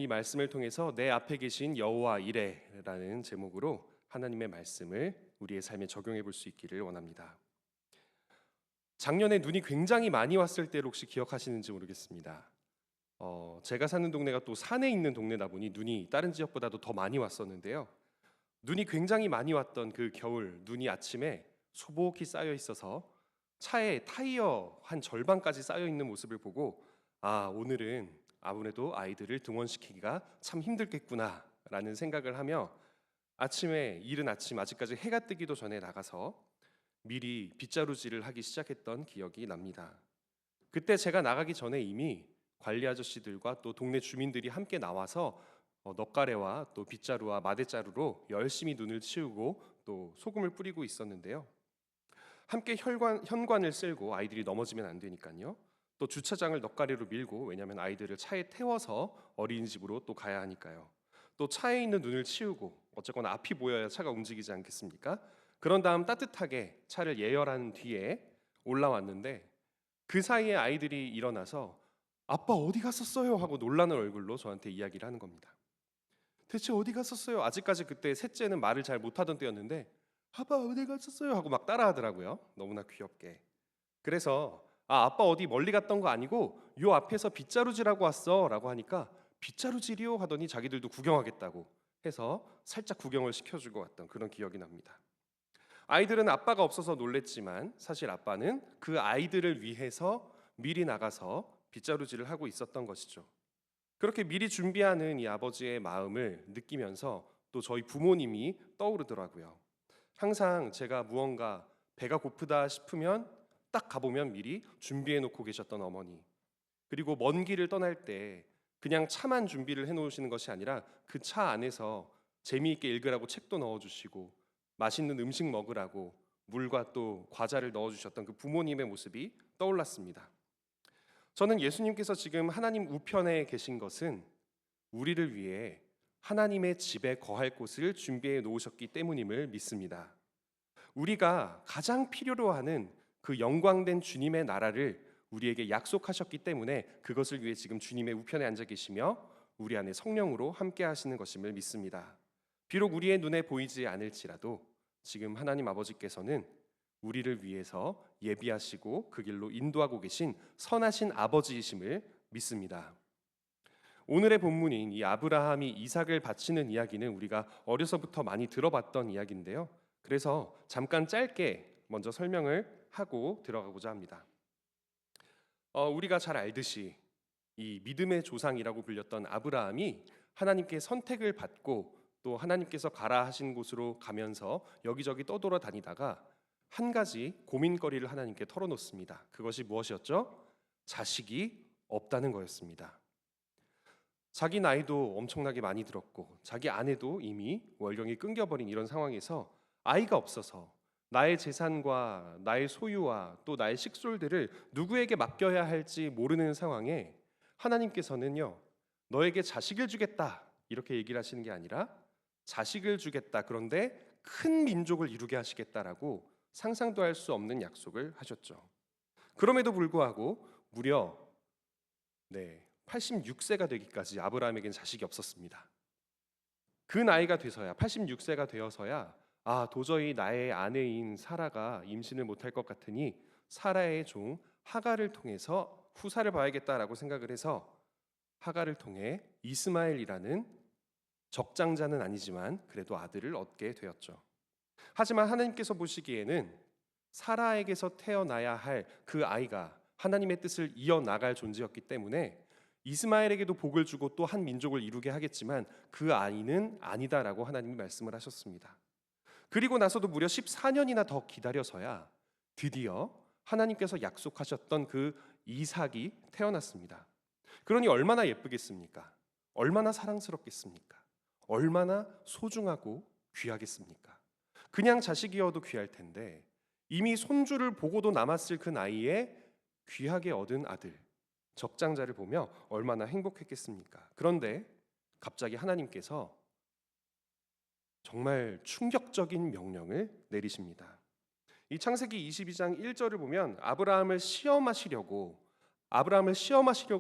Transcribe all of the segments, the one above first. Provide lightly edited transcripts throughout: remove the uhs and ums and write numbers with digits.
이 말씀을 통해서 내 앞에 계신 여호와 이레라는 제목으로 하나님의 말씀을 우리의 삶에 적용해 볼 수 있기를 원합니다. 작년에 눈이 굉장히 많이 왔을 때를 혹시 기억하시는지 모르겠습니다. 제가 사는 동네가 또 산에 있는 동네다 보니 눈이 다른 지역보다도 더 많이 왔었는데요. 눈이 굉장히 많이 왔던 그 겨울, 눈이 아침에 소복히 쌓여 있어서 차에 타이어 한 절반까지 쌓여 있는 모습을 보고, 아, 오늘은 아무래도 아이들을 등원시키기가 참 힘들겠구나라는 생각을 하며 아침에 이른 아침, 아직까지 해가 뜨기도 전에 나가서 미리 빗자루질을 하기 시작했던 기억이 납니다. 그때 제가 나가기 전에 이미 관리 아저씨들과 또 동네 주민들이 함께 나와서 넛가래와 또 빗자루와 마대자루로 열심히 눈을 치우고 또 소금을 뿌리고 있었는데요. 함께 현관을 쓸고, 아이들이 넘어지면 안 되니까요. 또 주차장을 넛가래로 밀고, 왜냐하면 아이들을 차에 태워서 어린이집으로 또 가야 하니까요. 또 차에 있는 눈을 치우고, 어쨌거나 앞이 보여야 차가 움직이지 않겠습니까? 그런 다음 따뜻하게 차를 예열한 뒤에 올라왔는데, 그 사이에 아이들이 일어나서 아빠 어디 갔었어요? 하고 놀라는 얼굴로 저한테 이야기를 하는 겁니다. 대체 어디 갔었어요? 아직까지 그때 셋째는 말을 잘 못하던 때였는데 아빠 어디 갔었어요? 하고 막 따라하더라고요. 너무나 귀엽게. 그래서 아빠 어디 멀리 갔던 거 아니고 요 앞에서 빗자루질하고 왔어 라고 하니까 빗자루질이요? 하더니 자기들도 구경하겠다고 해서 살짝 구경을 시켜주고 왔던 그런 기억이 납니다. 아이들은 아빠가 없어서 놀랬지만 사실 아빠는 그 아이들을 위해서 미리 나가서 빗자루질을 하고 있었던 것이죠. 그렇게 미리 준비하는 이 아버지의 마음을 느끼면서 또 저희 부모님이 떠오르더라고요. 항상 제가 무언가 배가 고프다 싶으면 딱 가보면 미리 준비해 놓고 계셨던 어머니, 그리고 먼 길을 떠날 때 그냥 차만 준비를 해놓으시는 것이 아니라 그 차 안에서 재미있게 읽으라고 책도 넣어주시고 맛있는 음식 먹으라고 물과 또 과자를 넣어주셨던 그 부모님의 모습이 떠올랐습니다. 저는 예수님께서 지금 하나님 우편에 계신 것은 우리를 위해 하나님의 집에 거할 곳을 준비해 놓으셨기 때문임을 믿습니다. 우리가 가장 필요로 하는 그 영광된 주님의 나라를 우리에게 약속하셨기 때문에 그것을 위해 지금 주님의 우편에 앉아 계시며 우리 안에 성령으로 함께 하시는 것임을 믿습니다. 비록 우리의 눈에 보이지 않을지라도 지금 하나님 아버지께서는 우리를 위해서 예비하시고 그 길로 인도하고 계신 선하신 아버지이심을 믿습니다. 오늘의 본문인 이 아브라함이 이삭을 바치는 이야기는 우리가 어려서부터 많이 들어봤던 이야기인데요. 그래서 잠깐 짧게 먼저 설명을 하고 들어가고자 합니다. 우리가 잘 알듯이 이 믿음의 조상이라고 불렸던 아브라함이 하나님께 선택을 받고 또 하나님께서 가라 하신 곳으로 가면서 여기저기 떠돌아다니다가 한 가지 고민거리를 하나님께 털어놓습니다. 그것이 무엇이었죠? 자식이 없다는 거였습니다. 자기 나이도 엄청나게 많이 들었고 자기 아내도 이미 월경이 끊겨버린 이런 상황에서 아이가 없어서 나의 재산과 나의 소유와 또 나의 식솔들을 누구에게 맡겨야 할지 모르는 상황에 하나님께서는요, 너에게 자식을 주겠다 이렇게 얘기를 하시는 게 아니라 자식을 주겠다, 그런데 큰 민족을 이루게 하시겠다라고 상상도 할 수 없는 약속을 하셨죠. 그럼에도 불구하고 무려 86세가 되기까지 아브라함에겐 자식이 없었습니다. 그 나이가 돼서야, 86세가 되어서야 도저히 나의 아내인 사라가 임신을 못할 것 같으니 사라의 종 하갈을 통해서 후사를 봐야겠다라고 생각을 해서 하갈을 통해 이스마엘이라는 적장자는 아니지만 그래도 아들을 얻게 되었죠. 하지만 하나님께서 보시기에는 사라에게서 태어나야 할 그 아이가 하나님의 뜻을 이어나갈 존재였기 때문에 이스마엘에게도 복을 주고 또 한 민족을 이루게 하겠지만 그 아이는 아니다라고 하나님이 말씀을 하셨습니다. 그리고 나서도 무려 14년이나 더 기다려서야 드디어 하나님께서 약속하셨던 그 이삭이 태어났습니다. 그러니 얼마나 예쁘겠습니까? 얼마나 사랑스럽겠습니까? 얼마나 소중하고 귀하겠습니까? 그냥 자식이어도 귀할 텐데 이미 손주를 보고도 남았을 그 나이에 귀하게 얻은 아들, 적장자를 보며 얼마나 행복했겠습니까? 그런데 갑자기 하나님께서 정말 충격적인 명령을 내리십니다. 이 창세기 22장 1절을 보면 아브라함을 시험하시려고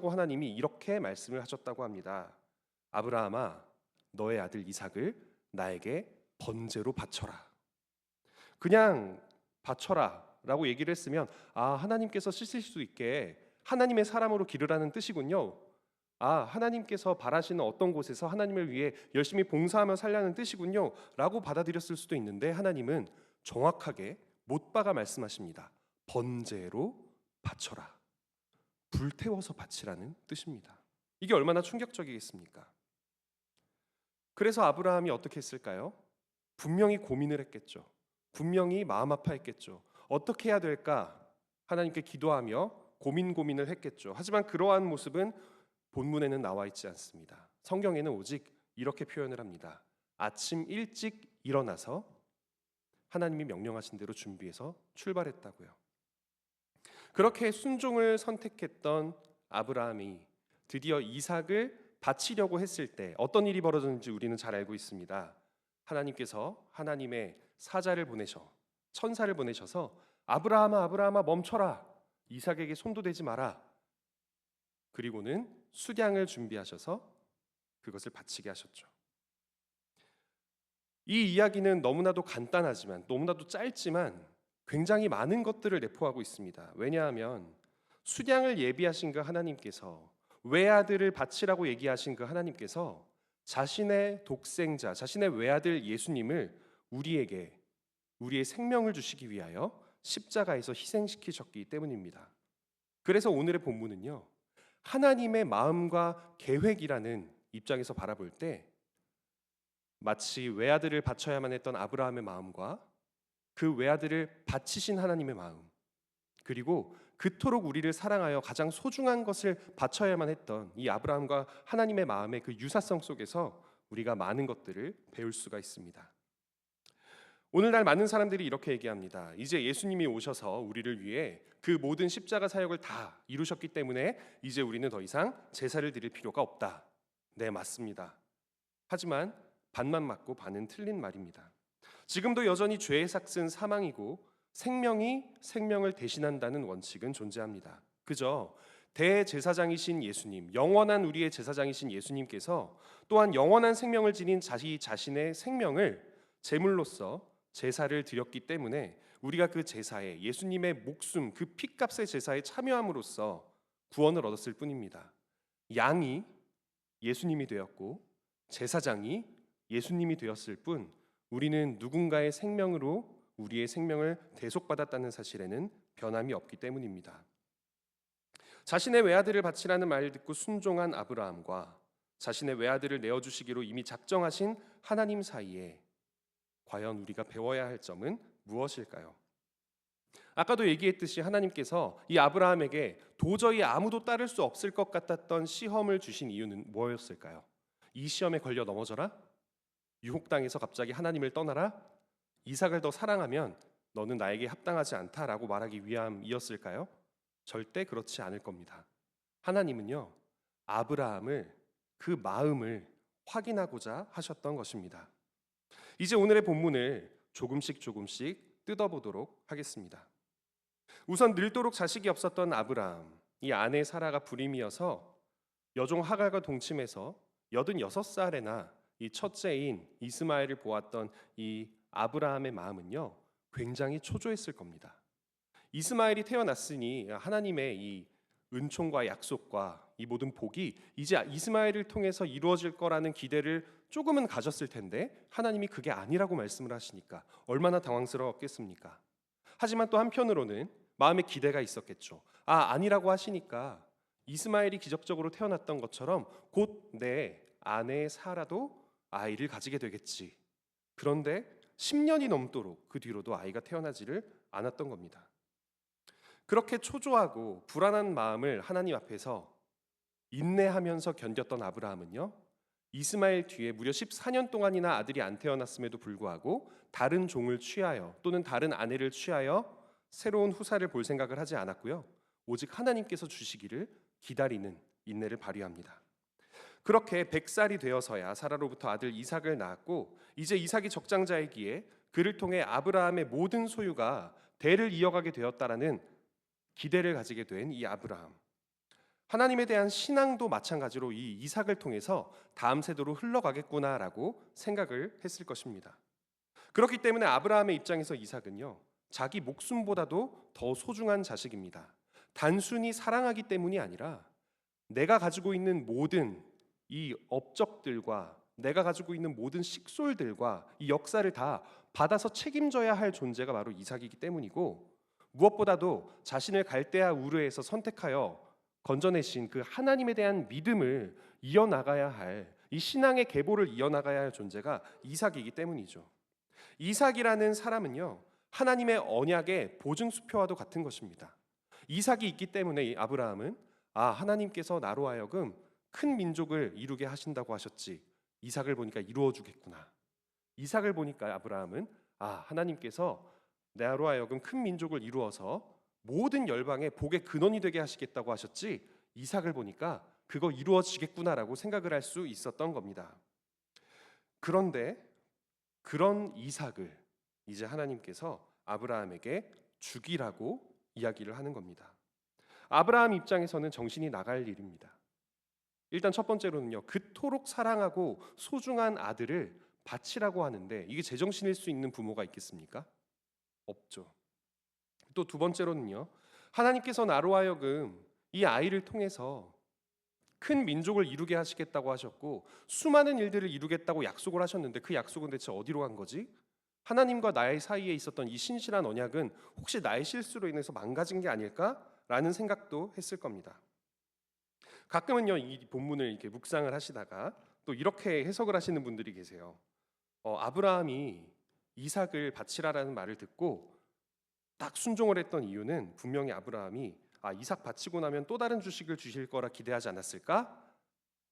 하나님이 이렇게 말씀을 하셨다고 합니다. 아브라함아, 너의 아들 이삭을 나에게 번제로 바쳐라. 그냥 바쳐라 라고 얘기를 했으면 하나님께서 쓰실 수 있게 하나님의 사람으로 기르라는 뜻이군요. 하나님께서 바라시는 어떤 곳에서 하나님을 위해 열심히 봉사하며 살라는 뜻이군요 라고 받아들였을 수도 있는데, 하나님은 정확하게 못 박아 말씀하십니다. 번제로 바쳐라. 불태워서 바치라는 뜻입니다. 이게 얼마나 충격적이겠습니까? 그래서 아브라함이 어떻게 했을까요? 분명히 고민을 했겠죠. 분명히 마음 아파했겠죠. 어떻게 해야 될까? 하나님께 기도하며 고민을 했겠죠. 하지만 그러한 모습은 본문에는 나와 있지 않습니다. 성경에는 오직 이렇게 표현을 합니다. 아침 일찍 일어나서 하나님이 명령하신 대로 준비해서 출발했다고요. 그렇게 순종을 선택했던 아브라함이 드디어 이삭을 바치려고 했을 때 어떤 일이 벌어졌는지 우리는 잘 알고 있습니다. 하나님께서 하나님의 사자를 보내셔, 천사를 보내셔서 아브라함아 멈춰라. 이삭에게 손도 대지 마라. 그리고는 수량을 준비하셔서 그것을 바치게 하셨죠. 이 이야기는 너무나도 간단하지만, 너무나도 짧지만 굉장히 많은 것들을 내포하고 있습니다. 왜냐하면 수량을 예비하신 그 하나님께서, 외아들을 바치라고 얘기하신 그 하나님께서 자신의 독생자, 자신의 외아들 예수님을 우리에게, 우리의 생명을 주시기 위하여 십자가에서 희생시키셨기 때문입니다. 그래서 오늘의 본문은요, 하나님의 마음과 계획이라는 입장에서 바라볼 때 마치 외아들을 바쳐야만 했던 아브라함의 마음과 그 외아들을 바치신 하나님의 마음, 그리고 그토록 우리를 사랑하여 가장 소중한 것을 바쳐야만 했던 이 아브라함과 하나님의 마음의 그 유사성 속에서 우리가 많은 것들을 배울 수가 있습니다. 오늘날 많은 사람들이 이렇게 얘기합니다. 이제 예수님이 오셔서 우리를 위해 그 모든 십자가 사역을 다 이루셨기 때문에 이제 우리는 더 이상 제사를 드릴 필요가 없다. 네, 맞습니다. 하지만 반만 맞고 반은 틀린 말입니다. 지금도 여전히 죄의 삭은 사망이고 생명이 생명을 대신한다는 원칙은 존재합니다. 그저 대제사장이신 예수님, 영원한 우리의 제사장이신 예수님께서 또한 영원한 생명을 지닌 자신의 생명을 제물로서 제사를 드렸기 때문에 우리가 그 제사에, 예수님의 목숨, 그 피값의 제사에 참여함으로써 구원을 얻었을 뿐입니다. 양이 예수님이 되었고 제사장이 예수님이 되었을 뿐, 우리는 누군가의 생명으로 우리의 생명을 대속받았다는 사실에는 변함이 없기 때문입니다. 자신의 외아들을 바치라는 말을 듣고 순종한 아브라함과 자신의 외아들을 내어주시기로 이미 작정하신 하나님 사이에 과연 우리가 배워야 할 점은 무엇일까요? 아까도 얘기했듯이 하나님께서 이 아브라함에게 도저히 아무도 따를 수 없을 것 같았던 시험을 주신 이유는 뭐였을까요? 이 시험에 걸려 넘어져라? 유혹당해서 갑자기 하나님을 떠나라? 이삭을 더 사랑하면 너는 나에게 합당하지 않다라고 말하기 위함이었을까요? 절대 그렇지 않을 겁니다. 하나님은요, 아브라함을, 그 마음을 확인하고자 하셨던 것입니다. 이제 오늘의 본문을 조금씩 뜯어보도록 하겠습니다. 우선 늘도록 자식이 없었던 아브라함, 이 아내 사라가 불임이어서 여종 하갈과 동침해서 86살에나 이 첫째인 이스마엘을 보았던 이 아브라함의 마음은요, 굉장히 초조했을 겁니다. 이스마엘이 태어났으니 하나님의 이 은총과 약속과 이 모든 복이 이제 이스마엘을 통해서 이루어질 거라는 기대를 조금은 가졌을 텐데, 하나님이 그게 아니라고 말씀을 하시니까 얼마나 당황스러웠겠습니까? 하지만 또 한편으로는 마음에 기대가 있었겠죠. 아니라고 하시니까 이스마엘이 기적적으로 태어났던 것처럼 곧 내 아내 사라도 아이를 가지게 되겠지. 그런데 10년이 넘도록 그 뒤로도 아이가 태어나지를 않았던 겁니다. 그렇게 초조하고 불안한 마음을 하나님 앞에서 인내하면서 견뎠던 아브라함은요, 이스마엘 뒤에 무려 14년 동안이나 아들이 안 태어났음에도 불구하고 다른 종을 취하여 또는 다른 아내를 취하여 새로운 후사를 볼 생각을 하지 않았고요, 오직 하나님께서 주시기를 기다리는 인내를 발휘합니다. 그렇게 100살이 되어서야 사라로부터 아들 이삭을 낳았고, 이제 이삭이 적장자이기에 그를 통해 아브라함의 모든 소유가 대를 이어가게 되었다라는 기대를 가지게 된 이 아브라함. 하나님에 대한 신앙도 마찬가지로 이 이삭을 통해서 다음 세대로 흘러가겠구나라고 생각을 했을 것입니다. 그렇기 때문에 아브라함의 입장에서 이삭은요, 자기 목숨보다도 더 소중한 자식입니다. 단순히 사랑하기 때문이 아니라 내가 가지고 있는 모든 이 업적들과 내가 가지고 있는 모든 식솔들과 이 역사를 다 받아서 책임져야 할 존재가 바로 이삭이기 때문이고, 무엇보다도 자신을 갈대아 우르에서 선택하여 건져내신 그 하나님에 대한 믿음을 이어나가야 할, 이 신앙의 계보를 이어나가야 할 존재가 이삭이기 때문이죠. 이삭이라는 사람은요, 하나님의 언약의 보증수표와도 같은 것입니다. 이삭이 있기 때문에 이 아브라함은 하나님께서 나로 하여금 큰 민족을 이루게 하신다고 하셨지, 이삭을 보니까 이루어 주겠구나. 이삭을 보니까 아브라함은 하나님께서 나로 하여금 큰 민족을 이루어서 모든 열방의 복의 근원이 되게 하시겠다고 하셨지, 이삭을 보니까 그거 이루어지겠구나라고 생각을 할 수 있었던 겁니다. 그런데 그런 이삭을 이제 하나님께서 아브라함에게 죽이라고 이야기를 하는 겁니다. 아브라함 입장에서는 정신이 나갈 일입니다. 일단 첫 번째로는요, 그토록 사랑하고 소중한 아들을 바치라고 하는데 이게 제정신일 수 있는 부모가 있겠습니까? 없죠. 또 두 번째로는요, 하나님께서 나로 하여금 이 아이를 통해서 큰 민족을 이루게 하시겠다고 하셨고 수많은 일들을 이루겠다고 약속을 하셨는데 그 약속은 대체 어디로 간 거지? 하나님과 나의 사이에 있었던 이 신실한 언약은 혹시 나의 실수로 인해서 망가진 게 아닐까라는 생각도 했을 겁니다. 가끔은요, 이 본문을 이렇게 묵상을 하시다가 또 이렇게 해석을 하시는 분들이 계세요. 아브라함이 이삭을 바치라라는 말을 듣고 딱 순종을 했던 이유는 분명히 아브라함이 이삭 바치고 나면 또 다른 주식을 주실 거라 기대하지 않았을까?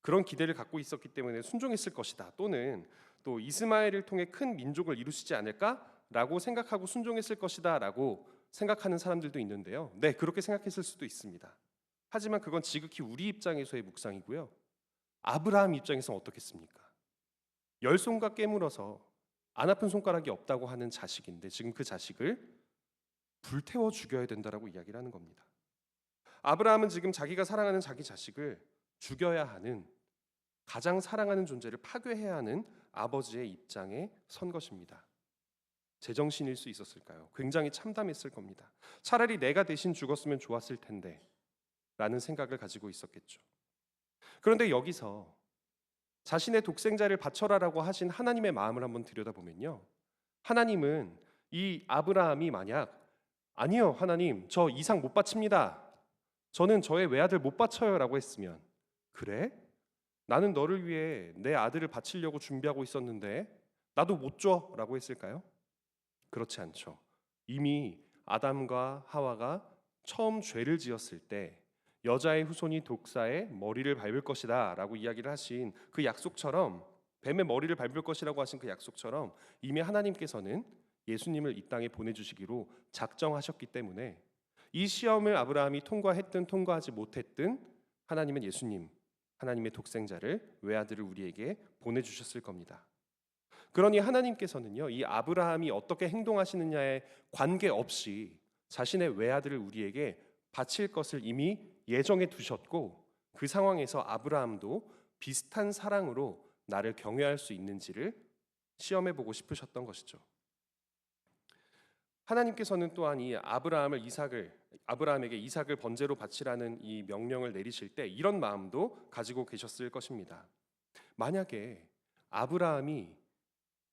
그런 기대를 갖고 있었기 때문에 순종했을 것이다. 또는 또 이스마엘을 통해 큰 민족을 이루시지 않을까라고 생각하고 순종했을 것이다라고 생각하는 사람들도 있는데요. 네, 그렇게 생각했을 수도 있습니다. 하지만 그건 지극히 우리 입장에서의 묵상이고요. 아브라함 입장에서는 어떻겠습니까? 열 손가 깨물어서 안 아픈 손가락이 없다고 하는 자식인데 지금 그 자식을 불태워 죽여야 된다라고 이야기를 하는 겁니다. 아브라함은 지금 자기가 사랑하는 자기 자식을 죽여야 하는, 가장 사랑하는 존재를 파괴해야 하는 아버지의 입장에 선 것입니다. 제정신일 수 있었을까요? 굉장히 참담했을 겁니다. 차라리 내가 대신 죽었으면 좋았을 텐데 라는 생각을 가지고 있었겠죠. 그런데 여기서 자신의 독생자를 바쳐라라고 하신 하나님의 마음을 한번 들여다보면요, 하나님은 이 아브라함이 만약 아니요 하나님 저 이삭 못 바칩니다, 저는 저의 외아들 못 바쳐요 라고 했으면, 그래? 나는 너를 위해 내 아들을 바치려고 준비하고 있었는데 나도 못 줘 라고 했을까요? 그렇지 않죠. 이미 아담과 하와가 처음 죄를 지었을 때 여자의 후손이 독사의 머리를 밟을 것이다 라고 이야기를 하신 그 약속처럼, 뱀의 머리를 밟을 것이라고 하신 그 약속처럼 이미 하나님께서는 예수님을 이 땅에 보내주시기로 작정하셨기 때문에 이 시험을 아브라함이 통과했든 통과하지 못했든 하나님은 예수님, 하나님의 독생자를, 외아들을 우리에게 보내주셨을 겁니다. 그러니 하나님께서는요, 이 아브라함이 어떻게 행동하시느냐에 관계없이 자신의 외아들을 우리에게 바칠 것을 이미 예정해 두셨고, 그 상황에서 아브라함도 비슷한 사랑으로 나를 경외할 수 있는지를 시험해 보고 싶으셨던 것이죠. 하나님께서는 또한 이 아브라함에게 이삭을 번제로 바치라는 이 명령을 내리실 때 이런 마음도 가지고 계셨을 것입니다. 만약에 아브라함이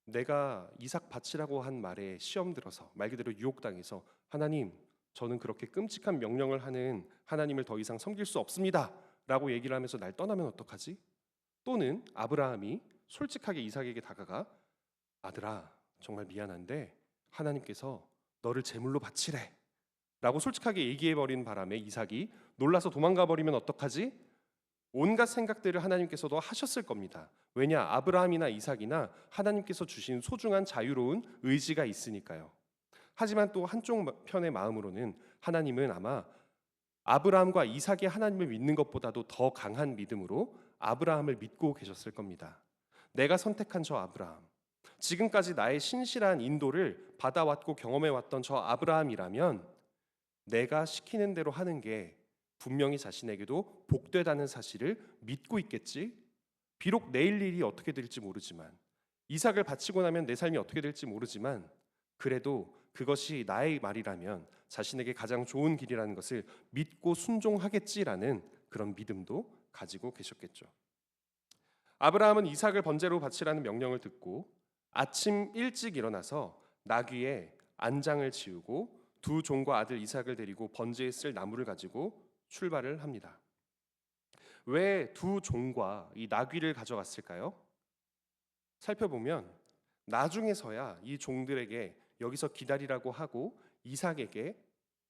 내가 이삭 바치라고 한 말에 시험 들어서 말 그대로 유혹당해서 하나님, 저는 그렇게 끔찍한 명령을 하는 하나님을 더 이상 섬길 수 없습니다 라고 얘기를 하면서 날 떠나면 어떡하지? 또는 아브라함이 솔직하게 이삭에게 다가가 아들아, 정말 미안한데 하나님께서 너를 제물로 바치래 라고 솔직하게 얘기해버린 바람에 이삭이 놀라서 도망가 버리면 어떡하지? 온갖 생각들을 하나님께서도 하셨을 겁니다. 왜냐? 아브라함이나 이삭이나 하나님께서 주신 소중한 자유로운 의지가 있으니까요. 하지만 또 한쪽 편의 마음으로는 하나님은 아마 아브라함과 이삭이 하나님을 믿는 것보다도 더 강한 믿음으로 아브라함을 믿고 계셨을 겁니다. 내가 선택한 저 아브라함, 지금까지 나의 신실한 인도를 받아왔고 경험해왔던 저 아브라함이라면 내가 시키는 대로 하는 게 분명히 자신에게도 복되다는 사실을 믿고 있겠지. 비록 내일 일이 어떻게 될지 모르지만, 이삭을 바치고 나면 내 삶이 어떻게 될지 모르지만, 그래도 그것이 나의 말이라면 자신에게 가장 좋은 길이라는 것을 믿고 순종하겠지라는 그런 믿음도 가지고 계셨겠죠. 아브라함은 이삭을 번제로 바치라는 명령을 듣고 아침 일찍 일어나서 나귀에 안장을 지우고 두 종과 아들 이삭을 데리고 번제에 쓸 나무를 가지고 출발을 합니다. 왜 두 종과 이 나귀를 가져갔을까요? 살펴보면 나중에서야 이 종들에게 여기서 기다리라고 하고 이삭에게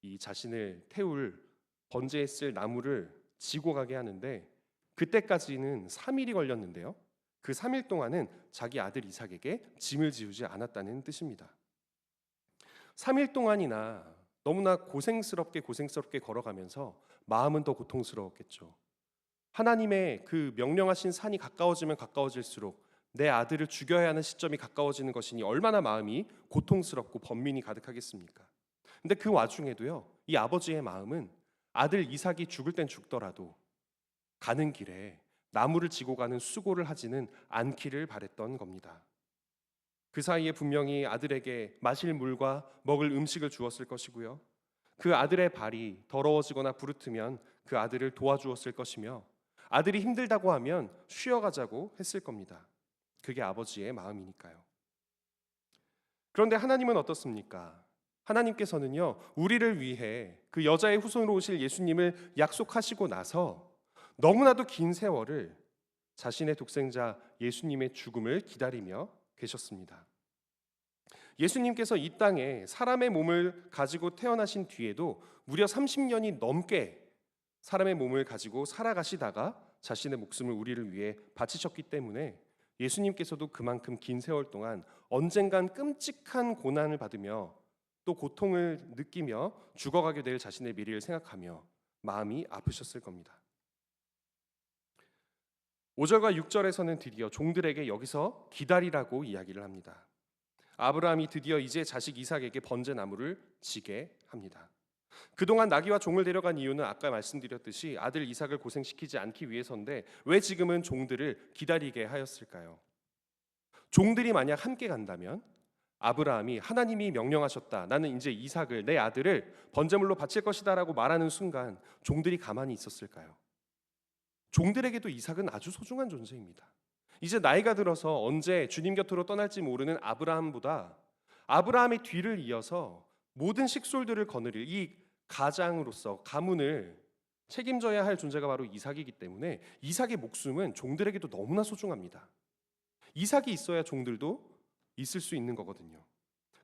이 자신을 태울 번제에 쓸 나무를 지고 가게 하는데, 그때까지는 3일이 걸렸는데요. 그 3일 동안은 자기 아들 이삭에게 짐을 지우지 않았다는 뜻입니다. 3일 동안이나 너무나 고생스럽게 걸어가면서 마음은 더 고통스러웠겠죠. 하나님의 그 명령하신 산이 가까워지면 가까워질수록 내 아들을 죽여야 하는 시점이 가까워지는 것이니 얼마나 마음이 고통스럽고 번민이 가득하겠습니까? 근데 그 와중에도요, 이 아버지의 마음은 아들 이삭이 죽을 땐 죽더라도 가는 길에 나무를 지고 가는 수고를 하지는 않기를 바랬던 겁니다. 그 사이에 분명히 아들에게 마실 물과 먹을 음식을 주었을 것이고요. 그 아들의 발이 더러워지거나 부르트면 그 아들을 도와주었을 것이며, 아들이 힘들다고 하면 쉬어가자고 했을 겁니다. 그게 아버지의 마음이니까요. 그런데 하나님은 어떻습니까? 하나님께서는요, 우리를 위해 그 여자의 후손으로 오실 예수님을 약속하시고 나서 너무나도 긴 세월을 자신의 독생자 예수님의 죽음을 기다리며 계셨습니다. 예수님께서 이 땅에 사람의 몸을 가지고 태어나신 뒤에도 무려 30년이 넘게 사람의 몸을 가지고 살아가시다가 자신의 목숨을 우리를 위해 바치셨기 때문에 예수님께서도 그만큼 긴 세월 동안 언젠간 끔찍한 고난을 받으며 또 고통을 느끼며 죽어가게 될 자신의 미래를 생각하며 마음이 아프셨을 겁니다. 5절과 6절에서는 드디어 종들에게 여기서 기다리라고 이야기를 합니다. 아브라함이 드디어 이제 자식 이삭에게 번제 나무를 지게 합니다. 그동안 나귀와 종을 데려간 이유는 아까 말씀드렸듯이 아들 이삭을 고생시키지 않기 위해서인데, 왜 지금은 종들을 기다리게 하였을까요? 종들이 만약 함께 간다면 아브라함이 하나님이 명령하셨다, 나는 이제 이삭을, 내 아들을 번제물로 바칠 것이다 라고 말하는 순간 종들이 가만히 있었을까요? 종들에게도 이삭은 아주 소중한 존재입니다. 이제 나이가 들어서 언제 주님 곁으로 떠날지 모르는 아브라함보다 아브라함의 뒤를 이어서 모든 식솔들을 거느릴 이 가장으로서 가문을 책임져야 할 존재가 바로 이삭이기 때문에 이삭의 목숨은 종들에게도 너무나 소중합니다. 이삭이 있어야 종들도 있을 수 있는 거거든요.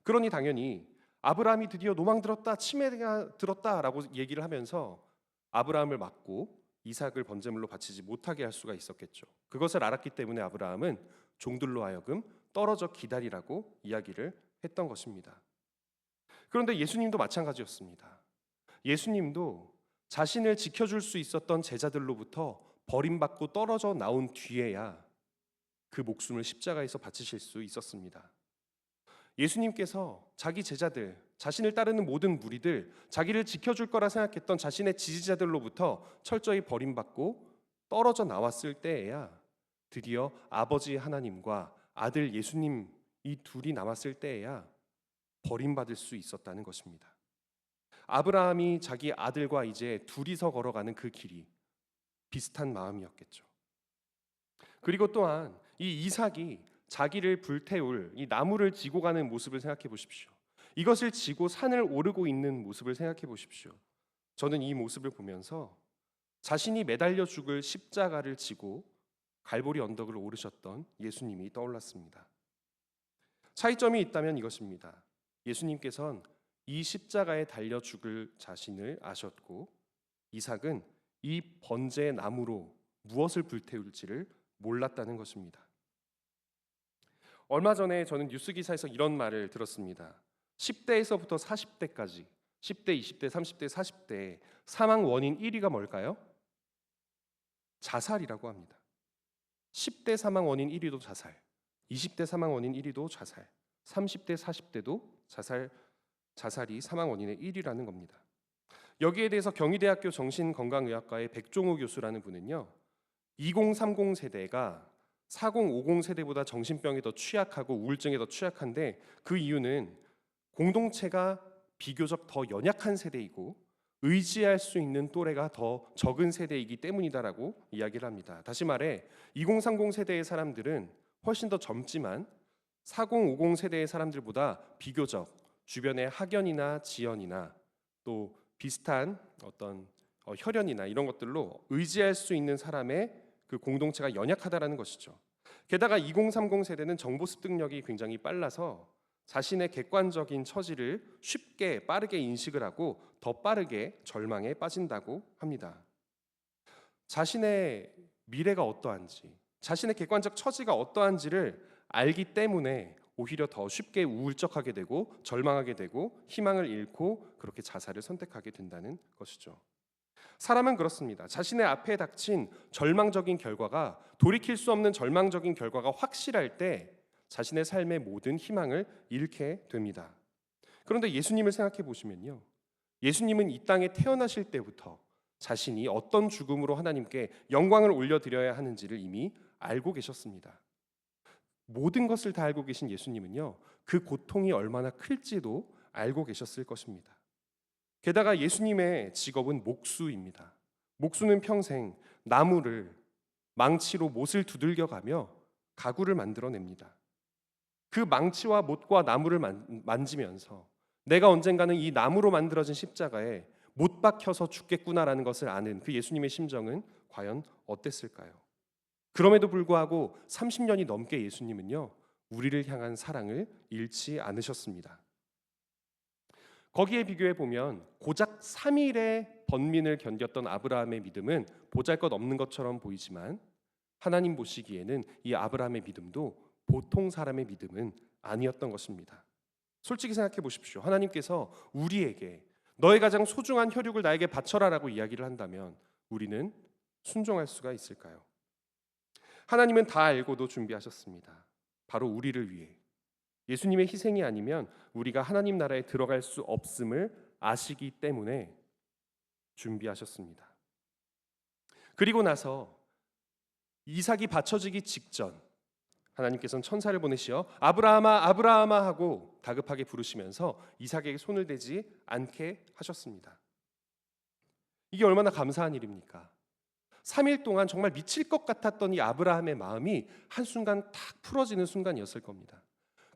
그러니 당연히 아브라함이 드디어 노망 들었다, 치매가 들었다라고 얘기를 하면서 아브라함을 막고 이삭을 번제물로 바치지 못하게 할 수가 있었겠죠. 그것을 알았기 때문에 아브라함은 종들로 하여금 떨어져 기다리라고 이야기를 했던 것입니다. 그런데 예수님도 마찬가지였습니다. 예수님도 자신을 지켜줄 수 있었던 제자들로부터 버림받고 떨어져 나온 뒤에야 그 목숨을 십자가에서 바치실 수 있었습니다. 예수님께서 자기 제자들, 자신을 따르는 모든 무리들, 자기를 지켜줄 거라 생각했던 자신의 지지자들로부터 철저히 버림받고 떨어져 나왔을 때에야 드디어 아버지 하나님과 아들 예수님 이 둘이 남았을 때에야 버림받을 수 있었다는 것입니다. 아브라함이 자기 아들과 이제 둘이서 걸어가는 그 길이 비슷한 마음이었겠죠. 그리고 또한 이 이삭이 자기를 불태울 이 나무를 지고 가는 모습을 생각해 보십시오. 이것을 지고 산을 오르고 있는 모습을 생각해 보십시오. 저는 이 모습을 보면서 자신이 매달려 죽을 십자가를 지고 갈보리 언덕을 오르셨던 예수님이 떠올랐습니다. 차이점이 있다면 이것입니다. 예수님께서는 이 십자가에 달려 죽을 자신을 아셨고, 이삭은 이 번제의 나무로 무엇을 불태울지를 몰랐다는 것입니다. 얼마 전에 저는 뉴스 기사에서 이런 말을 들었습니다. 10대에서부터 40대까지, 10대, 20대, 30대, 40대 사망 원인 1위가 뭘까요? 자살이라고 합니다. 10대 사망 원인 1위도 자살, 20대 사망 원인 1위도 자살, 30대, 40대도 자살이 사망 원인의 1위라는 겁니다. 여기에 대해서 경희대학교 정신건강의학과의 백종우 교수라는 분은요, 2030 세대가 4050 세대보다 정신병이 더 취약하고 우울증에 더 취약한데 그 이유는 공동체가 비교적 더 연약한 세대이고 의지할 수 있는 또래가 더 적은 세대이기 때문이다라고 이야기를 합니다. 다시 말해 2030 세대의 사람들은 훨씬 더 젊지만 4050 세대의 사람들보다 비교적 주변의 학연이나 지연이나 또 비슷한 어떤 혈연이나 이런 것들로 의지할 수 있는 사람의 그 공동체가 연약하다라는 것이죠. 게다가 2030 세대는 정보 습득력이 굉장히 빨라서 자신의 객관적인 처지를 쉽게 빠르게 인식을 하고 더 빠르게 절망에 빠진다고 합니다. 자신의 미래가 어떠한지, 자신의 객관적 처지가 어떠한지를 알기 때문에 오히려 더 쉽게 우울적하게 되고 절망하게 되고 희망을 잃고 그렇게 자살을 선택하게 된다는 것이죠. 사람은 그렇습니다. 자신의 앞에 닥친 절망적인 결과가, 돌이킬 수 없는 절망적인 결과가 확실할 때 자신의 삶의 모든 희망을 잃게 됩니다. 그런데 예수님을 생각해 보시면요, 예수님은 이 땅에 태어나실 때부터 자신이 어떤 죽음으로 하나님께 영광을 올려드려야 하는지를 이미 알고 계셨습니다. 모든 것을 다 알고 계신 예수님은요, 그 고통이 얼마나 클지도 알고 계셨을 것입니다. 게다가 예수님의 직업은 목수입니다. 목수는 평생 나무를 망치로 못을 두들겨가며 가구를 만들어냅니다. 그 망치와 못과 나무를 만지면서 내가 언젠가는 이 나무로 만들어진 십자가에 못 박혀서 죽겠구나라는 것을 아는 그 예수님의 심정은 과연 어땠을까요? 그럼에도 불구하고 30년이 넘게 예수님은요, 우리를 향한 사랑을 잃지 않으셨습니다. 거기에 비교해 보면 고작 3일의 번민을 견뎠던 아브라함의 믿음은 보잘것없는 것처럼 보이지만 하나님 보시기에는 이 아브라함의 믿음도 보통 사람의 믿음은 아니었던 것입니다. 솔직히 생각해 보십시오. 하나님께서 우리에게 너의 가장 소중한 혈육을 나에게 바쳐라라고 이야기를 한다면 우리는 순종할 수가 있을까요? 하나님은 다 알고도 준비하셨습니다. 바로 우리를 위해. 예수님의 희생이 아니면 우리가 하나님 나라에 들어갈 수 없음을 아시기 때문에 준비하셨습니다. 그리고 나서 이삭이 바쳐지기 직전 하나님께서는 천사를 보내시어 아브라함아 아브라함아 하고 다급하게 부르시면서 이삭에게 손을 대지 않게 하셨습니다. 이게 얼마나 감사한 일입니까? 3일 동안 정말 미칠 것 같았던 이 아브라함의 마음이 한순간 탁 풀어지는 순간이었을 겁니다.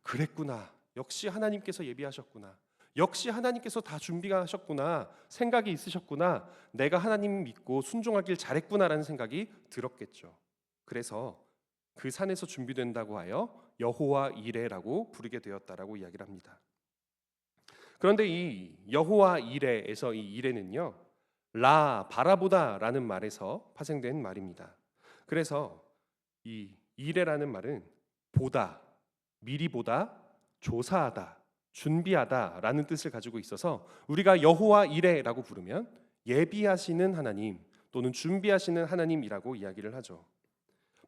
그랬구나. 역시 하나님께서 예비하셨구나. 역시 하나님께서 다 준비하셨구나. 생각이 있으셨구나. 내가 하나님 믿고 순종하길 잘했구나라는 생각이 들었겠죠. 그래서 그 산에서 준비된다고 하여 여호와 이레라고 부르게 되었다라고 이야기를 합니다. 그런데 이 여호와 이레에서 이 이레는요, 라 바라보다라는 말에서 파생된 말입니다. 그래서 이 이레라는 말은 보다, 미리 보다, 조사하다, 준비하다라는 뜻을 가지고 있어서 우리가 여호와 이레라고 부르면 예비하시는 하나님 또는 준비하시는 하나님이라고 이야기를 하죠.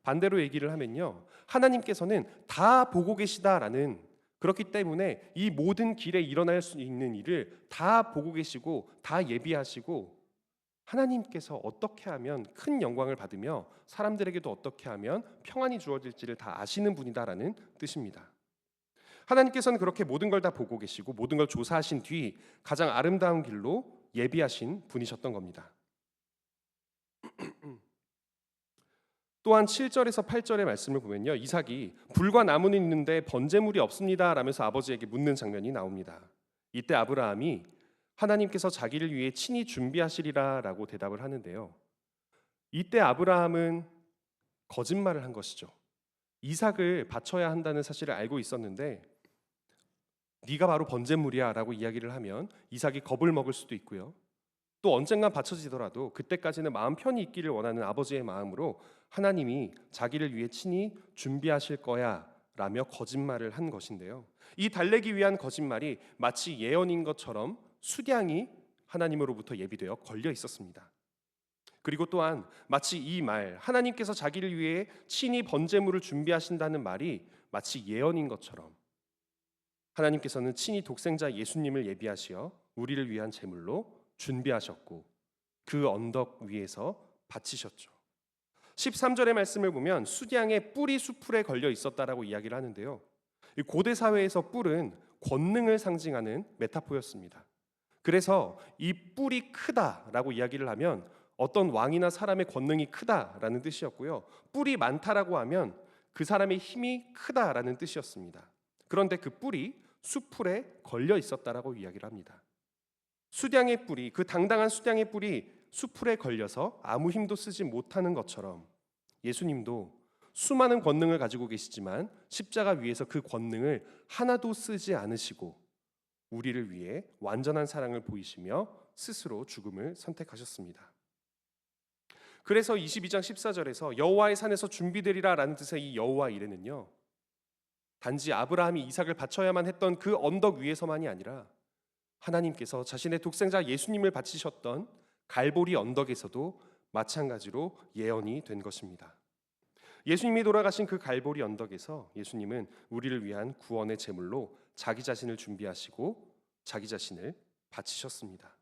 반대로 얘기를 하면요, 하나님께서는 다 보고 계시다라는, 그렇기 때문에 이 모든 길에 일어날 수 있는 일을 다 보고 계시고 다 예비하시고 하나님께서 어떻게 하면 큰 영광을 받으며 사람들에게도 어떻게 하면 평안이 주어질지를 다 아시는 분이다라는 뜻입니다. 하나님께서는 그렇게 모든 걸 다 보고 계시고 모든 걸 조사하신 뒤 가장 아름다운 길로 예비하신 분이셨던 겁니다. 또한 7절에서 8절의 말씀을 보면요, 이삭이 불과 나무는 있는데 번제물이 없습니다 라면서 아버지에게 묻는 장면이 나옵니다. 이때 아브라함이 하나님께서 자기를 위해 친히 준비하시리라 라고 대답을 하는데요, 이때 아브라함은 거짓말을 한 것이죠. 이삭을 바쳐야 한다는 사실을 알고 있었는데 네가 바로 번제물이야 라고 이야기를 하면 이삭이 겁을 먹을 수도 있고요, 또 언젠가 바쳐지더라도 그때까지는 마음 편히 있기를 원하는 아버지의 마음으로 하나님이 자기를 위해 친히 준비하실 거야 라며 거짓말을 한 것인데요, 이 달래기 위한 거짓말이 마치 예언인 것처럼 수량이 하나님으로부터 예비되어 걸려 있었습니다. 그리고 또한 마치 이 말, 하나님께서 자기를 위해 친히 번제물을 준비하신다는 말이 마치 예언인 것처럼 하나님께서는 친히 독생자 예수님을 예비하시어 우리를 위한 제물로 준비하셨고 그 언덕 위에서 바치셨죠. 13절의 말씀을 보면 수량의 뿔이 수풀에 걸려 있었다라고 이야기를 하는데요. 이 고대 사회에서 뿔은 권능을 상징하는 메타포였습니다. 그래서 이 뿔이 크다라고 이야기를 하면 어떤 왕이나 사람의 권능이 크다라는 뜻이었고요. 뿔이 많다라고 하면 그 사람의 힘이 크다라는 뜻이었습니다. 그런데 그 뿔이 수풀에 걸려 있었다라고 이야기를 합니다. 수량의 뿔이, 그 당당한 수량의 뿔이 수풀에 걸려서 아무 힘도 쓰지 못하는 것처럼 예수님도 수많은 권능을 가지고 계시지만 십자가 위에서 그 권능을 하나도 쓰지 않으시고 우리를 위해 완전한 사랑을 보이시며 스스로 죽음을 선택하셨습니다. 그래서 22장 14절에서 여호와의 산에서 준비되리라 라는 뜻의 이 여호와 이레는요, 단지 아브라함이 이삭을 바쳐야만 했던 그 언덕 위에서만이 아니라 하나님께서 자신의 독생자 예수님을 바치셨던 갈보리 언덕에서도 마찬가지로 예언이 된 것입니다. 예수님이 돌아가신 그 갈보리 언덕에서 예수님은 우리를 위한 구원의 제물로 자기 자신을 준비하시고 자기 자신을 바치셨습니다.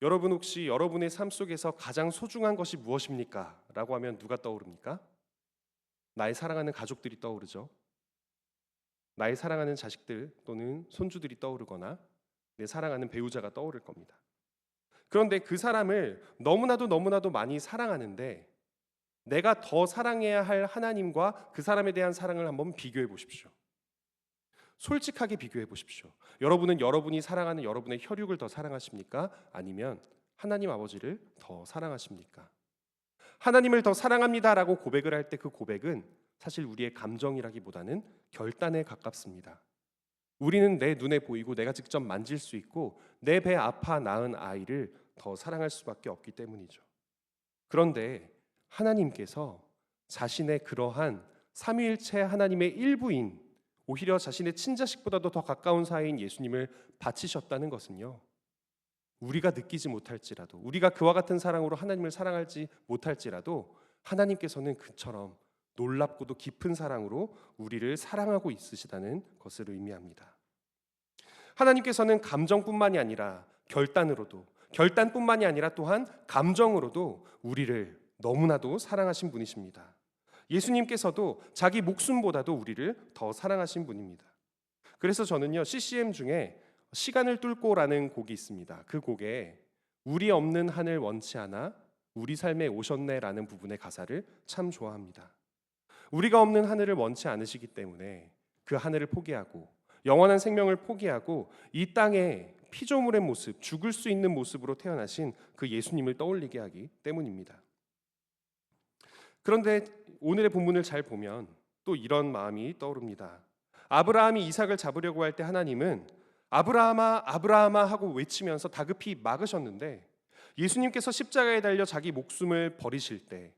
여러분 혹시 여러분의 삶 속에서 가장 소중한 것이 무엇입니까? 라고 하면 누가 떠오릅니까? 나의 사랑하는 가족들이 떠오르죠. 나의 사랑하는 자식들 또는 손주들이 떠오르거나 내 사랑하는 배우자가 떠오를 겁니다. 그런데 그 사람을 너무나도 많이 사랑하는데 내가 더 사랑해야 할 하나님과 그 사람에 대한 사랑을 한번 비교해 보십시오. 솔직하게 비교해 보십시오. 여러분은 여러분이 사랑하는 여러분의 혈육을 더 사랑하십니까? 아니면 하나님 아버지를 더 사랑하십니까? 하나님을 더 사랑합니다라고 고백을 할 때 그 고백은 사실 우리의 감정이라기보다는 결단에 가깝습니다. 우리는 내 눈에 보이고 내가 직접 만질 수 있고 내 배 아파 낳은 아이를 더 사랑할 수밖에 없기 때문이죠. 그런데 하나님께서 자신의 그러한 삼위일체 하나님의 일부인, 오히려 자신의 친자식보다도 더 가까운 사이인 예수님을 바치셨다는 것은요, 우리가 느끼지 못할지라도, 우리가 그와 같은 사랑으로 하나님을 사랑하지 못할지라도 하나님께서는 그처럼 놀랍고도 깊은 사랑으로 우리를 사랑하고 있으시다는 것을 의미합니다. 하나님께서는 감정뿐만이 아니라 결단뿐만이 아니라 또한 감정으로도 우리를 너무나도 사랑하신 분이십니다. 예수님께서도 자기 목숨보다도 우리를 더 사랑하신 분입니다. 그래서 저는요, CCM 중에 시간을 뚫고라는 곡이 있습니다. 그 곡에 우리 없는 하늘 원치 않아 우리 삶에 오셨네라는 부분의 가사를 참 좋아합니다. 우리가 없는 하늘을 원치 않으시기 때문에 그 하늘을 포기하고 영원한 생명을 포기하고 이 땅에 피조물의 모습, 죽을 수 있는 모습으로 태어나신 그 예수님을 떠올리게 하기 때문입니다. 그런데 오늘의 본문을 잘 보면 또 이런 마음이 떠오릅니다. 아브라함이 이삭을 잡으려고 할 때 하나님은 아브라함아 아브라함아 하고 외치면서 다급히 막으셨는데, 예수님께서 십자가에 달려 자기 목숨을 버리실 때,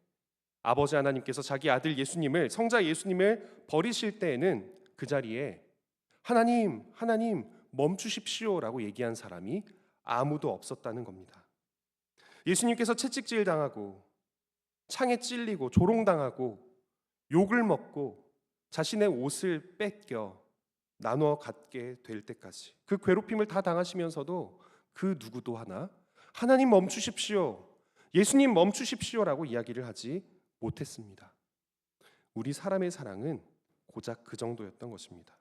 아버지 하나님께서 자기 아들 예수님을, 성자 예수님을 버리실 때에는 그 자리에 하나님 멈추십시오라고 얘기한 사람이 아무도 없었다는 겁니다. 예수님께서 채찍질 당하고 창에 찔리고 조롱당하고 욕을 먹고 자신의 옷을 뺏겨 나누어 갖게 될 때까지 그 괴롭힘을 다 당하시면서도 그 누구도 하나 하나님 멈추십시오, 예수님 멈추십시오라고 이야기를 하지 못했습니다. 우리 사람의 사랑은 고작 그 정도였던 것입니다.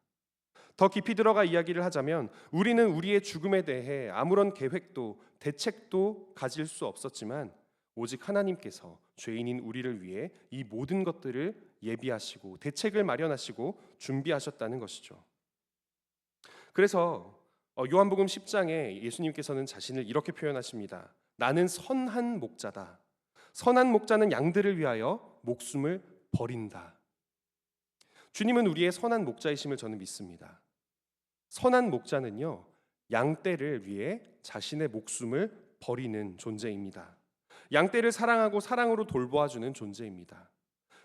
더 깊이 들어가 이야기를 하자면 우리는 우리의 죽음에 대해 아무런 계획도 대책도 가질 수 없었지만 오직 하나님께서 죄인인 우리를 위해 이 모든 것들을 예비하시고 대책을 마련하시고 준비하셨다는 것이죠. 그래서 요한복음 10장에 예수님께서는 자신을 이렇게 표현하십니다. 나는 선한 목자다. 선한 목자는 양들을 위하여 목숨을 버린다. 주님은 우리의 선한 목자이심을 저는 믿습니다. 선한 목자는요, 양떼를 위해 자신의 목숨을 버리는 존재입니다. 양떼를 사랑하고 사랑으로 돌보아주는 존재입니다.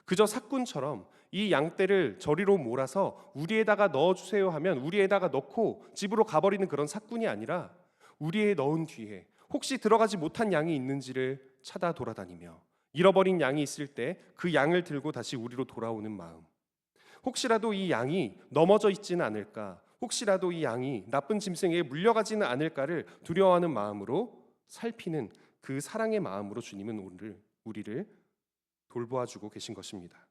그저 사꾼처럼 이 양떼를 저리로 몰아서 우리에다가 넣어주세요 하면 우리에다가 넣고 집으로 가버리는 그런 사꾼이 아니라 우리의 넣은 뒤에 혹시 들어가지 못한 양이 있는지를 찾아 돌아다니며 잃어버린 양이 있을 때 그 양을 들고 다시 우리로 돌아오는 마음, 혹시라도 이 양이 넘어져 있지는 않을까, 혹시라도 이 양이 나쁜 짐승에게 물려가지는 않을까를 두려워하는 마음으로 살피는 그 사랑의 마음으로 주님은 우리를 돌보아주고 계신 것입니다.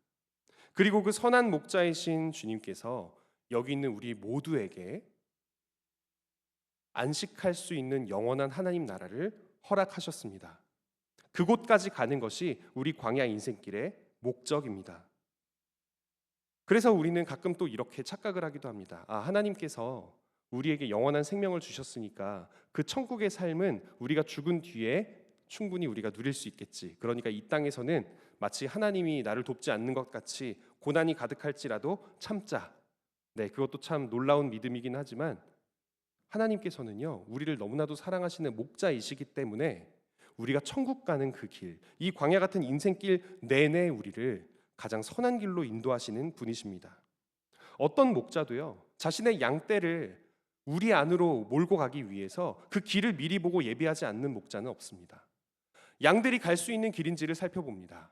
그리고 그 선한 목자이신 주님께서 여기 있는 우리 모두에게 안식할 수 있는 영원한 하나님 나라를 허락하셨습니다. 그곳까지 가는 것이 우리 광야 인생길의 목적입니다. 그래서 우리는 가끔 또 이렇게 착각을 하기도 합니다. 하나님께서 우리에게 영원한 생명을 주셨으니까 그 천국의 삶은 우리가 죽은 뒤에 충분히 우리가 누릴 수 있겠지. 그러니까 이 땅에서는 마치 하나님이 나를 돕지 않는 것 같이 고난이 가득할지라도 참자. 네, 그것도 참 놀라운 믿음이긴 하지만 하나님께서는요, 우리를 너무나도 사랑하시는 목자이시기 때문에 우리가 천국 가는 그 길, 이 광야 같은 인생길 내내 우리를 가장 선한 길로 인도하시는 분이십니다. 어떤 목자도요, 자신의 양떼를 우리 안으로 몰고 가기 위해서 그 길을 미리 보고 예비하지 않는 목자는 없습니다. 양들이 갈 수 있는 길인지를 살펴봅니다.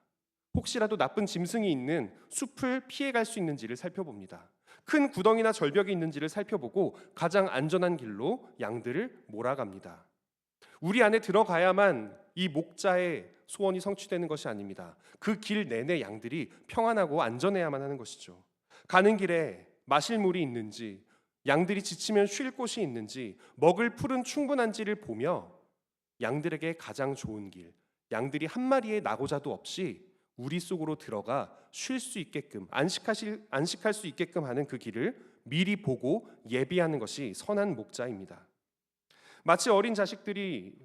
혹시라도 나쁜 짐승이 있는 숲을 피해갈 수 있는지를 살펴봅니다. 큰 구덩이나 절벽이 있는지를 살펴보고 가장 안전한 길로 양들을 몰아갑니다. 우리 안에 들어가야만 이 목자의 소원이 성취되는 것이 아닙니다. 그 길 내내 양들이 평안하고 안전해야만 하는 것이죠. 가는 길에 마실 물이 있는지, 양들이 지치면 쉴 곳이 있는지, 먹을 풀은 충분한지를 보며 양들에게 가장 좋은 길, 양들이 한 마리의 낙오자도 없이 우리 속으로 들어가 쉴 수 있게끔, 안식할 수 있게끔 하는 그 길을 미리 보고 예비하는 것이 선한 목자입니다. 마치 어린 자식들이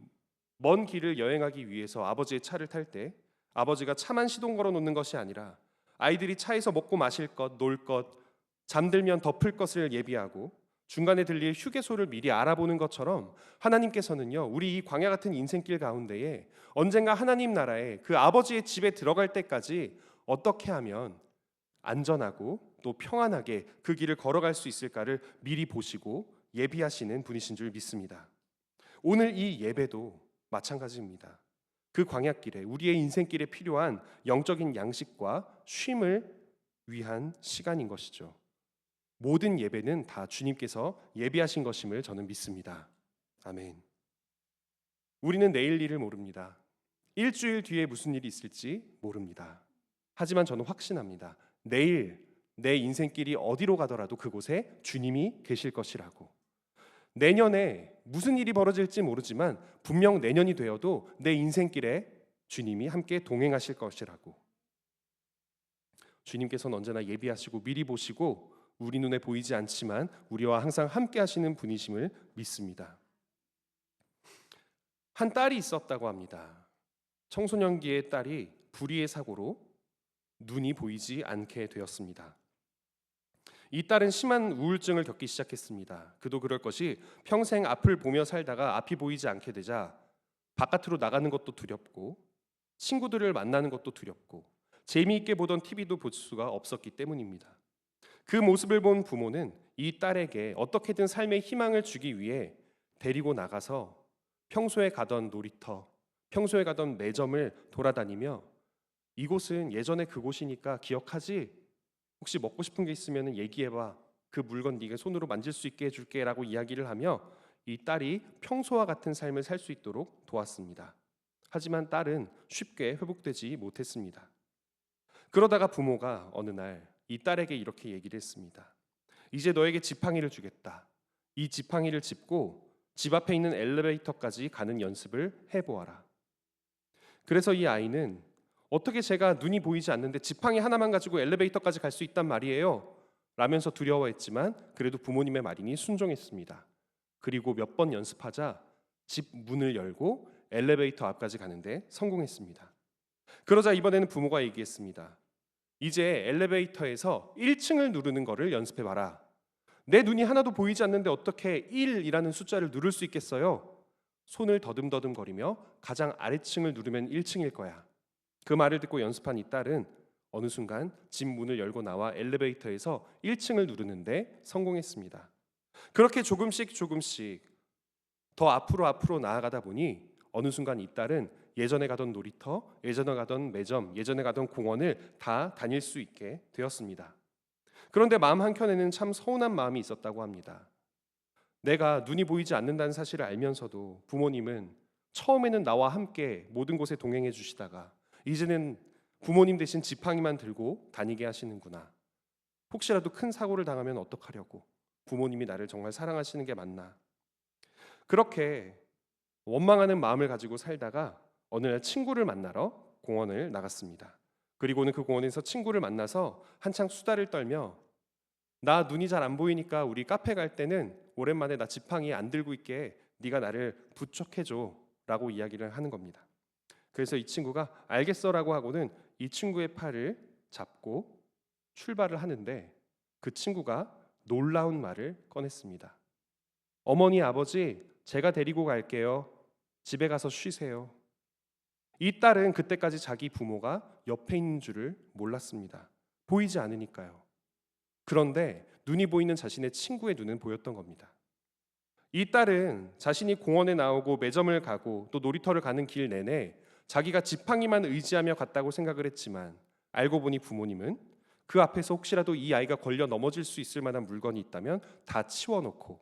먼 길을 여행하기 위해서 아버지의 차를 탈 때 아버지가 차만 시동 걸어 놓는 것이 아니라 아이들이 차에서 먹고 마실 것, 놀 것, 잠들면 덮을 것을 예비하고 중간에 들릴 휴게소를 미리 알아보는 것처럼 하나님께서는요, 우리 이 광야 같은 인생길 가운데에 언젠가 하나님 나라에 그 아버지의 집에 들어갈 때까지 어떻게 하면 안전하고 또 평안하게 그 길을 걸어갈 수 있을까를 미리 보시고 예비하시는 분이신 줄 믿습니다. 오늘 이 예배도 마찬가지입니다. 그 광야길에 우리의 인생길에 필요한 영적인 양식과 쉼을 위한 시간인 것이죠. 모든 예배는 다 주님께서 예비하신 것임을 저는 믿습니다. 아멘. 우리는 내일 일을 모릅니다. 일주일 뒤에 무슨 일이 있을지 모릅니다. 하지만 저는 확신합니다. 내일 내 인생길이 어디로 가더라도 그곳에 주님이 계실 것이라고. 내년에 무슨 일이 벌어질지 모르지만 분명 내년이 되어도 내 인생길에 주님이 함께 동행하실 것이라고. 주님께서는 언제나 예비하시고 미리 보시고 우리 눈에 보이지 않지만 우리와 항상 함께 하시는 분이심을 믿습니다. 한 딸이 있었다고 합니다. 청소년기의 딸이 불의의 사고로 눈이 보이지 않게 되었습니다. 이 딸은 심한 우울증을 겪기 시작했습니다. 그도 그럴 것이 평생 앞을 보며 살다가 앞이 보이지 않게 되자 바깥으로 나가는 것도 두렵고 친구들을 만나는 것도 두렵고 재미있게 보던 TV도 볼 수가 없었기 때문입니다. 그 모습을 본 부모는 이 딸에게 어떻게든 삶의 희망을 주기 위해 데리고 나가서 평소에 가던 놀이터, 평소에 가던 매점을 돌아다니며 이곳은 예전에 그곳이니까 기억하지? 혹시 먹고 싶은 게 있으면 얘기해봐. 그 물건 네가 손으로 만질 수 있게 해줄게 라고 이야기를 하며 이 딸이 평소와 같은 삶을 살 수 있도록 도왔습니다. 하지만 딸은 쉽게 회복되지 못했습니다. 그러다가 부모가 어느 날 이 딸에게 이렇게 얘기를 했습니다. 이제 너에게 지팡이를 주겠다. 이 지팡이를 짚고 집 앞에 있는 엘리베이터까지 가는 연습을 해보아라. 그래서 이 아이는 어떻게 제가 눈이 보이지 않는데 지팡이 하나만 가지고 엘리베이터까지 갈 수 있단 말이에요? 라면서 두려워했지만 그래도 부모님의 말이니 순종했습니다. 그리고 몇 번 연습하자 집 문을 열고 엘리베이터 앞까지 가는데 성공했습니다. 그러자 이번에는 부모가 얘기했습니다. 이제 엘리베이터에서 1층을 누르는 거를 연습해봐라. 내 눈이 하나도 보이지 않는데 어떻게 1이라는 숫자를 누를 수 있겠어요? 손을 더듬더듬 거리며 가장 아래층을 누르면 1층일 거야. 그 말을 듣고 연습한 이 딸은 어느 순간 집 문을 열고 나와 엘리베이터에서 1층을 누르는데 성공했습니다. 그렇게 조금씩 더 앞으로 나아가다 보니 어느 순간 이 딸은 예전에 가던 놀이터, 예전에 가던 매점, 예전에 가던 공원을 다 다닐 수 있게 되었습니다. 그런데 마음 한켠에는 참 서운한 마음이 있었다고 합니다. 내가 눈이 보이지 않는다는 사실을 알면서도 부모님은 처음에는 나와 함께 모든 곳에 동행해 주시다가 이제는 부모님 대신 지팡이만 들고 다니게 하시는구나. 혹시라도 큰 사고를 당하면 어떡하려고. 부모님이 나를 정말 사랑하시는 게 맞나. 그렇게 원망하는 마음을 가지고 살다가 어느 날 친구를 만나러 공원을 나갔습니다. 그리고는 그 공원에서 친구를 만나서 한창 수다를 떨며 나 눈이 잘 안 보이니까 우리 카페 갈 때는 오랜만에 나 지팡이 안 들고 있게 네가 나를 부축해줘 라고 이야기를 하는 겁니다. 그래서 이 친구가 알겠어라고 하고는 이 친구의 팔을 잡고 출발을 하는데 그 친구가 놀라운 말을 꺼냈습니다. 어머니 아버지 제가 데리고 갈게요. 집에 가서 쉬세요. 이 딸은 그때까지 자기 부모가 옆에 있는 줄을 몰랐습니다. 보이지 않으니까요. 그런데 눈이 보이는 자신의 친구의 눈은 보였던 겁니다. 이 딸은 자신이 공원에 나오고 매점을 가고 또 놀이터를 가는 길 내내 자기가 지팡이만 의지하며 갔다고 생각을 했지만 알고 보니 부모님은 그 앞에서 혹시라도 이 아이가 걸려 넘어질 수 있을 만한 물건이 있다면 다 치워놓고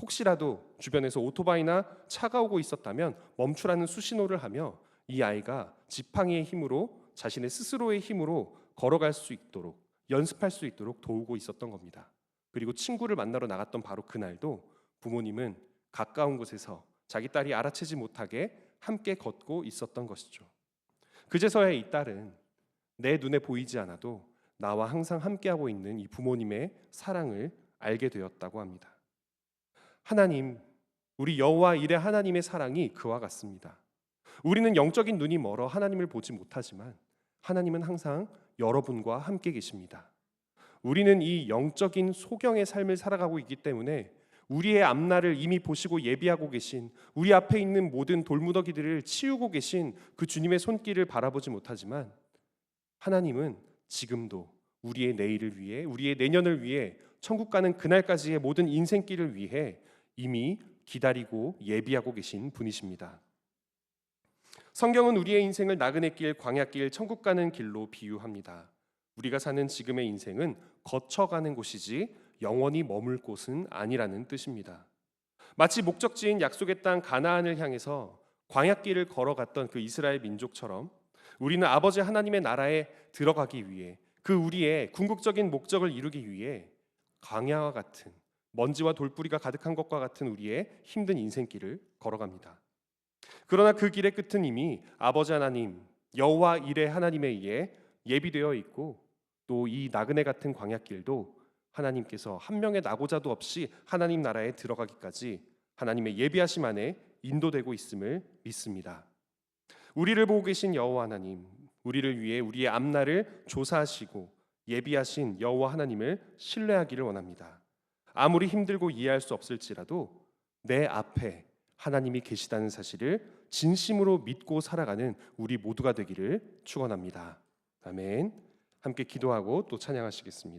혹시라도 주변에서 오토바이나 차가 오고 있었다면 멈추라는 수신호를 하며 이 아이가 지팡이의 힘으로 자신의 스스로의 힘으로 걸어갈 수 있도록 연습할 수 있도록 도우고 있었던 겁니다. 그리고 친구를 만나러 나갔던 바로 그날도 부모님은 가까운 곳에서 자기 딸이 알아채지 못하게 함께 걷고 있었던 것이죠. 그제서야 이 딸은 내 눈에 보이지 않아도 나와 항상 함께하고 있는 이 부모님의 사랑을 알게 되었다고 합니다. 하나님, 우리 여호와 일의 하나님의 사랑이 그와 같습니다. 우리는 영적인 눈이 멀어 하나님을 보지 못하지만 하나님은 항상 여러분과 함께 계십니다. 우리는 이 영적인 소경의 삶을 살아가고 있기 때문에 우리의 앞날을 이미 보시고 예비하고 계신 우리 앞에 있는 모든 돌무더기들을 치우고 계신 그 주님의 손길을 바라보지 못하지만 하나님은 지금도 우리의 내일을 위해 우리의 내년을 위해 천국 가는 그날까지의 모든 인생길을 위해 이미 기다리고 예비하고 계신 분이십니다. 성경은 우리의 인생을 나그네 길, 광야길, 천국 가는 길로 비유합니다. 우리가 사는 지금의 인생은 거쳐가는 곳이지 영원히 머물 곳은 아니라는 뜻입니다. 마치 목적지인 약속의 땅 가나안을 향해서 광야길을 걸어갔던 그 이스라엘 민족처럼 우리는 아버지 하나님의 나라에 들어가기 위해 그 우리의 궁극적인 목적을 이루기 위해 광야와 같은 먼지와 돌뿌리가 가득한 것과 같은 우리의 힘든 인생길을 걸어갑니다. 그러나 그 길의 끝은 이미 아버지 하나님 여호와 일의 하나님에 의해 예비되어 있고 또 이 나그네 같은 광야길도 하나님께서 한 명의 낙오자도 없이 하나님 나라에 들어가기까지 하나님의 예비하심 안에 인도되고 있음을 믿습니다. 우리를 보고 계신 여호와 하나님, 우리를 위해 우리의 앞날을 조사하시고 예비하신 여호와 하나님을 신뢰하기를 원합니다. 아무리 힘들고 이해할 수 없을지라도 내 앞에 하나님이 계시다는 사실을 진심으로 믿고 살아가는 우리 모두가 되기를 축원합니다. 아멘. 함께 기도하고 또 찬양하시겠습니다.